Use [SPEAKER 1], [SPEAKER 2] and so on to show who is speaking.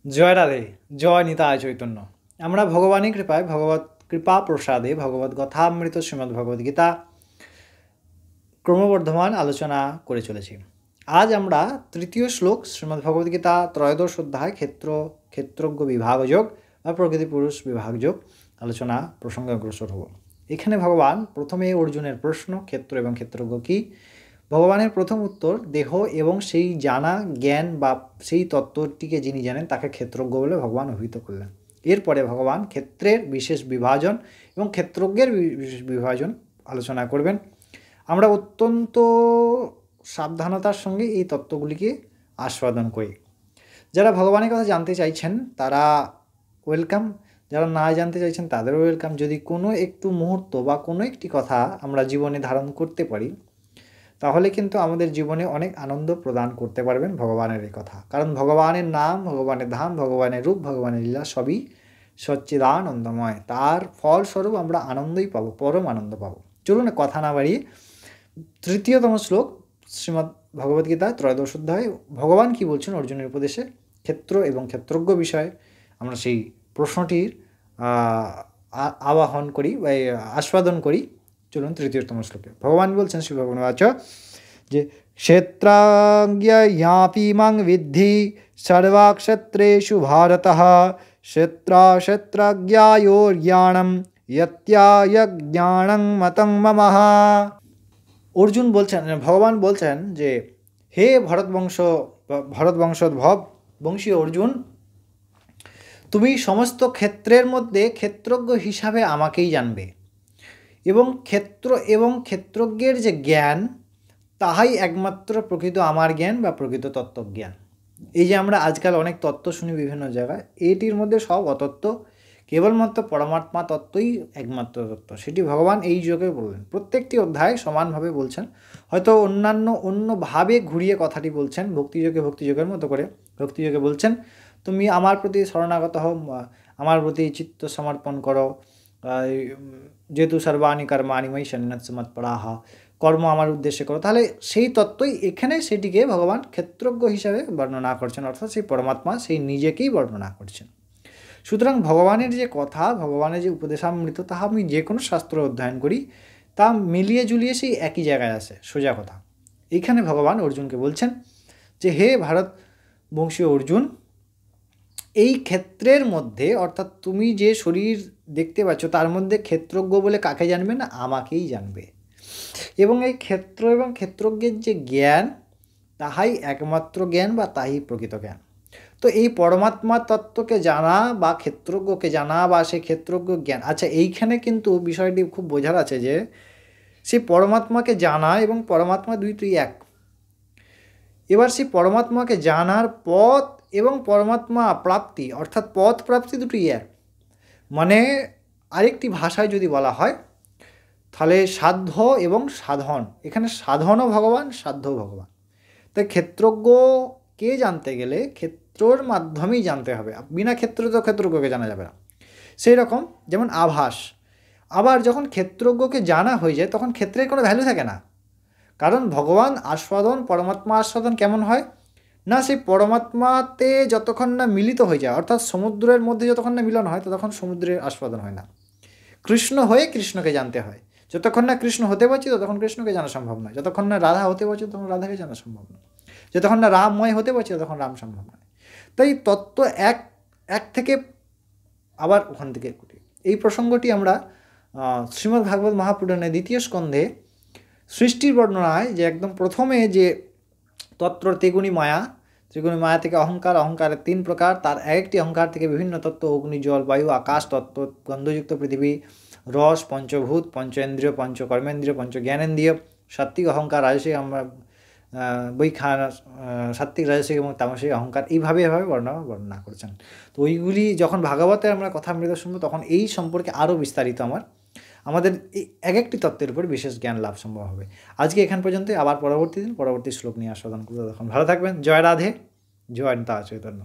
[SPEAKER 1] জয় রাধে, জয় নিতাই চৈতন্য। আমরা ভগবানের কৃপায়, ভগবত কৃপা প্রসাদে ভগবত কথামৃত শ্রীমদ্ ভগবদ্গীতা ক্রমবর্ধমান আলোচনা করে চলেছি। আজ আমরা তৃতীয় শ্লোক শ্রীমদ্ ভগবদ্গীতা ত্রয়োদশ অধ্যায় ক্ষেত্রজ্ঞ বিভাগযোগ বা প্রকৃতি পুরুষ বিভাগযোগ আলোচনা প্রসঙ্গে অগ্রসর হব। এখানে ভগবান প্রথমে অর্জুনের প্রশ্ন, ক্ষেত্র এবং ক্ষেত্রজ্ঞ কী। ভগবানের প্রথম উত্তর, দেহ এবং সেই জানা জ্ঞান বা সেই তত্ত্বটিকে যিনি জানেন তাকে ক্ষেত্রজ্ঞ বলে ভগবান অভিহিত করলেন। এরপরে ভগবান ক্ষেত্রের বিশেষ বিভাজন এবং ক্ষেত্রজ্ঞের বিশেষ বিভাজন আলোচনা করবেন। আমরা অত্যন্ত সাবধানতার সঙ্গে এই তত্ত্বগুলিকে আস্বাদন করি। যারা ভগবানের কথা জানতে চাইছেন তারা ওয়েলকাম, যারা না জানতে চাইছেন তাদেরও ওয়েলকাম। যদি কোনো একটু মুহূর্ত বা কোনো একটি কথা আমরা জীবনে ধারণ করতে পারি তাহলে কিন্তু আমাদের জীবনে অনেক আনন্দ প্রদান করতে পারবেন ভগবানের এই কথা। কারণ ভগবানের নাম, ভগবানের ধাম, ভগবানের রূপ, ভগবানের লীলা সবই সচ্চিদানন্দময়। তার ফলস্বরূপ আমরা আনন্দই পাবো, পরম আনন্দ পাবো। চলুন কথা না বাড়িয়ে তৃতীয়তম শ্লোক শ্রীমদ্ ভগবদ্গীতা ত্রয়োদশ অধ্যায় ভগবান কি বলছেন অর্জুনের উপদেশে ক্ষেত্র এবং ক্ষেত্রজ্ঞ বিষয়ে আমরা সেই প্রশ্নটির আবাহন করি বা আস্বাদন করি। চলুন তৃতীয়তম শ্লোকে ভগবান বলছেন, শ্রী ভগবান বাচ যে ক্ষেত্রাজ্ঞয়াপিমাং বিদ্ধি সর্বাক্ষেত্রেষু ভারতঃ ক্ষেত্রাক্ষেত্রাজ্ঞায়োর্জ্ঞানম ইয়ত্যায়জ্ঞানং মতং মমঃ। অর্জুন বলছেন, ভগবান বলছেন যে হে ভরতবংশোদ্ভব বংশীয় অর্জুন, তুমি সমস্ত ক্ষেত্রের মধ্যে ক্ষেত্রজ্ঞ হিসাবে আমাকেই জানবে এবং ক্ষেত্র এবং ক্ষেত্রজ্ঞের যে জ্ঞান তাহাই একমাত্র প্রকৃত আমার জ্ঞান বা প্রকৃত তত্ত্বজ্ঞান। এই যে আমরা আজকাল অনেক তত্ত্ব শুনি বিভিন্ন জায়গায়, এটির মধ্যে সব অতত্ত্ব, কেবলমাত্র পরমাত্মা তত্ত্বই একমাত্র তত্ত্ব। সেটি ভগবান এই যোগে বললেন। প্রত্যেকটি অধ্যায় সমানভাবে বলছেন, হয়তো অন্যভাবে ঘুরিয়ে কথাটি বলছেন। ভক্তিযোগের মতো করে ভক্তিযোগে বলছেন তুমি আমার প্রতি শরণাগত হও, আমার প্রতি চিত্ত সমর্পণ করো, যেহেতু সর্বাণী কর্মাণি ময়ি সন্ন্যস্য মৎপরাঃ, কর্ম আমার উদ্দেশ্যে করো। তাহলে সেই তত্ত্বই এখানে সেটিকে ভগবান ক্ষেত্রজ্ঞ হিসাবে বর্ণনা করছেন, অর্থাৎ সেই পরমাত্মা সেই নিজেকেই বর্ণনা করছেন। সুতরাং ভগবানের যে কথা, ভগবানের যে উপদেশামৃত, তাহা আমি যে কোনো শাস্ত্র অধ্যয়ন করি তা মিলিয়ে জুলিয়ে সেই একই জায়গায় আসে, সোজা কথা। এইখানে ভগবান অর্জুনকে বলছেন যে হে ভারত বংশীয় অর্জুন, এই ক্ষেত্রের মধ্যে অর্থাৎ তুমি যে শরীর দেখতে পাচ্ছ তার মধ্যে ক্ষেত্রজ্ঞ বলে কাকে জানবে না, আমাকেই জানবে। এবং এই ক্ষেত্র এবং ক্ষেত্রজ্ঞের যে জ্ঞান তাহাই একমাত্র জ্ঞান বা তাহাই প্রকৃত জ্ঞান। তো এই পরমাত্মা তত্ত্বকে জানা বা ক্ষেত্রজ্ঞকে জানা বা সেই ক্ষেত্রজ্ঞ জ্ঞান, আচ্ছা এইখানে কিন্তু বিষয়টি খুব বোঝার আছে যে সেই পরমাত্মাকে জানা এবং পরমাত্মা দুই এক। এবার সেই পরমাত্মাকে জানার পথ এবং পরমাত্মা প্রাপ্তি অর্থাৎ পথ প্রাপ্তি দুটোই এক। মানে আরেকটি ভাষায় যদি বলা হয় তাহলে সাধ্য এবং সাধন, এখানে সাধনও ভগবান, সাধ্যও ভগবান। তাই ক্ষেত্রজ্ঞকে জানতে গেলে ক্ষেত্রর মাধ্যমেই জানতে হবে, বিনা ক্ষেত্র তো ক্ষেত্রজ্ঞকে জানা যাবে না। সেই রকম যেমন আভাস, আবার যখন ক্ষেত্রজ্ঞকে জানা হয়ে যায় তখন ক্ষেত্রের কোনো ভ্যালু থাকে না। কারণ ভগবান আস্বাদন, পরমাত্মা আস্বাদন কেমন হয় না, সেই পরমাত্মাতে যতক্ষণ না মিলিত হয়ে যায়, অর্থাৎ সমুদ্রের মধ্যে যতক্ষণ না মিলন হয় ততক্ষণ সমুদ্রের আস্বাদন হয় না। কৃষ্ণ হয়ে কৃষ্ণকে জানতে হয়। যতক্ষণ না কৃষ্ণ হতে পারছি ততক্ষণ কৃষ্ণকে জানা সম্ভব নয়, যতক্ষণ না রাধা হতে পারছি ততক্ষণ রাধাকে জানা সম্ভব নয়, যতক্ষণ না রামময় হতে পারছি ততক্ষণ রাম সম্ভব নয়। তাই তত্ত্ব এক থেকে আবার ওখান থেকে এই প্রসঙ্গটি আমরা শ্রীমদ্ ভাগবত মহাপুরাণে দ্বিতীয় স্কন্ধে সৃষ্টির বর্ণনায় যে একদম প্রথমে যে তত্ত্ব ত্রিগুণী মায়া থেকে অহংকার, অহংকারের 3 প্রকার, তার একটি অহংকার থেকে বিভিন্ন তত্ত্ব, অগ্নি, জল, বায়ু, আকাশ তত্ত্ব, গন্ধযুক্ত পৃথিবী, রস, পঞ্চভূত, পঞ্চেন্দ্রিয়, পঞ্চকর্মেন্দ্রিয়, পঞ্চজ্ঞানেন্দ্রিয়, সাত্ত্বিক অহংকার, রাজসিক সাত্ত্বিক, রাজসিক এবং তামসিক অহংকার, এইভাবে বর্ণনা করেছেন। তো ওইগুলি যখন ভাগবতে আমরা কথামৃত শুনবো তখন এই সম্পর্কে আরও বিস্তারিত আমাদের এই এক একটি তত্ত্বের উপর বিশেষ জ্ঞান লাভ সম্ভব হবে। আজকে এখান পর্যন্ত, আবার পরবর্তী শ্লোক নিয়ে আস্বাদন করবো। তখন ভালো থাকবেন। জয় রাধে, জয় নিতাই চৈতন্য।